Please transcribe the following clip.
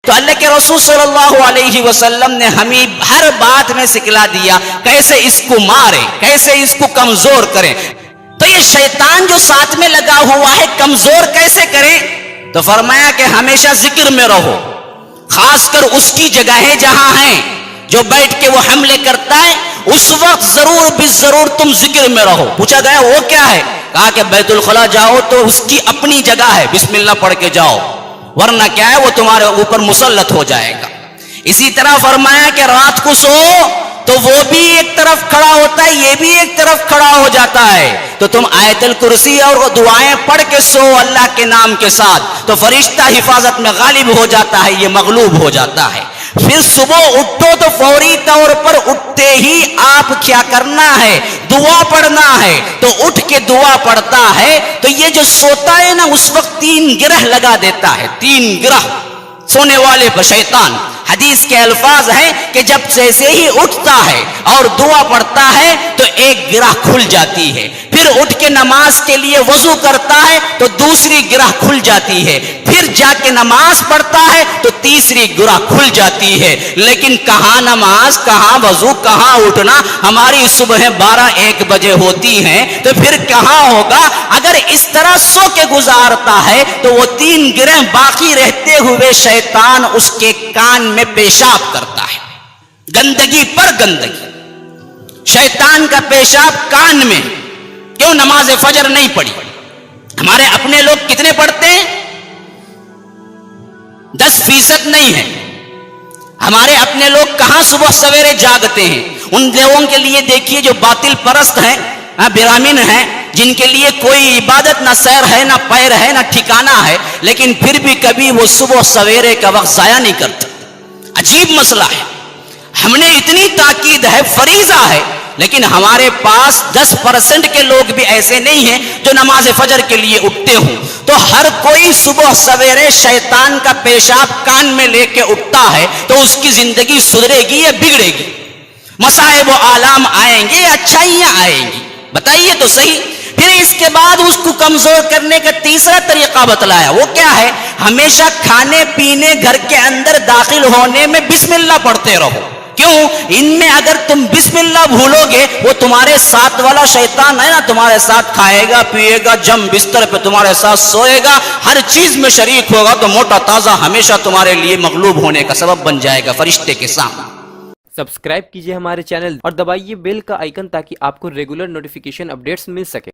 تو اللہ کے رسول صلی اللہ علیہ وسلم نے ہمیں ہر بات میں سکھلا دیا کیسے اس کو مارے، کیسے اس کو کمزور کریں۔ تو یہ شیطان جو ساتھ میں لگا ہوا ہے کمزور کیسے کریں؟ تو فرمایا کہ ہمیشہ ذکر میں رہو، خاص کر اس کی جگہیں جہاں ہیں جو بیٹھ کے وہ حملے کرتا ہے اس وقت ضرور بالضرور تم ذکر میں رہو۔ پوچھا گیا وہ کیا ہے؟ کہا کہ بیت الخلا جاؤ تو اس کی اپنی جگہ ہے، بسم اللہ پڑھ کے جاؤ، ورنہ کیا ہے وہ تمہارے اوپر مسلط ہو جائے گا۔ اسی طرح فرمایا کہ رات کو سو تو وہ بھی ایک طرف کھڑا ہوتا ہے، یہ بھی ایک طرف کھڑا ہو جاتا ہے، تو تم آیت الکرسی اور وہ دعائیں پڑھ کے سو اللہ کے نام کے ساتھ، تو فرشتہ حفاظت میں غالب ہو جاتا ہے، یہ مغلوب ہو جاتا ہے۔ پھر صبح اٹھو تو فوری طور پر اٹھتے ہی آپ کیا کرنا ہے؟ دعا پڑھنا ہے۔ تو اٹھ کے دعا پڑھتا ہے تو یہ جو سوتا ہے نا اس وقت 3 گرہ لگا دیتا ہے، 3 گرہ سونے والے پر شیطان۔ حدیث کے الفاظ ہیں کہ جب جیسے ہی اٹھتا ہے اور دعا پڑھتا ہے تو ایک گرہ کھل جاتی ہے، پھر اٹھ کے نماز کے لیے وضو کرتا ہے تو دوسری گرہ کھل جاتی ہے، پھر جا کے نماز پڑھتا ہے تو تیسری گرہ کھل جاتی ہے۔ لیکن کہاں نماز، کہاں وضو، کہاں اٹھنا؟ ہماری صبح 12-1 بجے ہوتی ہیں تو پھر کہاں ہوگا؟ اگر اس طرح سو کے گزارتا ہے تو وہ 3 گرہ باقی رہتے ہوئے شیطان اس کے کان میں پیشاب کرتا ہے، گندگی پر گندگی۔ شیطان کا پیشاب کان میں، کیوں نماز فجر نہیں پڑھی؟ ہمارے اپنے لوگ کتنے پڑھتے ہیں؟ 10% نہیں ہے۔ ہمارے اپنے لوگ کہاں صبح سویرے جاگتے ہیں؟ ان لوگوں کے لیے دیکھیے جو باطل پرست ہیں، برامن ہیں، جن کے لیے کوئی عبادت نہ سیر ہے، نہ پیر ہے، نہ ٹھکانہ ہے، لیکن پھر بھی کبھی وہ صبح سویرے کا وقت ضائع نہیں کرتے۔ عجیب مسئلہ ہے۔ ہم نے اتنی تاکید ہے، فریضہ ہے، لیکن ہمارے پاس 10% کے لوگ بھی ایسے نہیں ہیں جو نماز فجر کے لیے اٹھتے ہوں۔ تو ہر کوئی صبح سویرے شیطان کا پیشاب کان میں لے کے اٹھتا ہے تو اس کی زندگی سدھرے گی یا بگڑے گی؟ مصائب و آلام آئیں گے یا اچھائیاں آئیں گی؟ بتائیے تو صحیح۔ پھر اس کے بعد اس کو کمزور کرنے کا تیسرا طریقہ بتلایا، وہ کیا ہے؟ ہمیشہ کھانے پینے گھر کے اندر داخل ہونے میں بسم اللہ پڑھتے رہو۔ کیوں؟ ان میں اگر تم بسم اللہ بھولو گے وہ تمہارے ساتھ والا شیطان ہے نا، تمہارے ساتھ کھائے گا، پیے گا، جم بستر پہ تمہارے ساتھ سوئے گا، ہر چیز میں شریک ہوگا، تو موٹا تازہ ہمیشہ تمہارے لیے مغلوب ہونے کا سبب بن جائے گا فرشتے کے سامنے۔ سبسکرائب کیجئے ہمارے چینل اور دبائیے بیل کا آئیکن تاکہ آپ کو ریگولر نوٹیفیکیشن اپڈیٹس مل سکے۔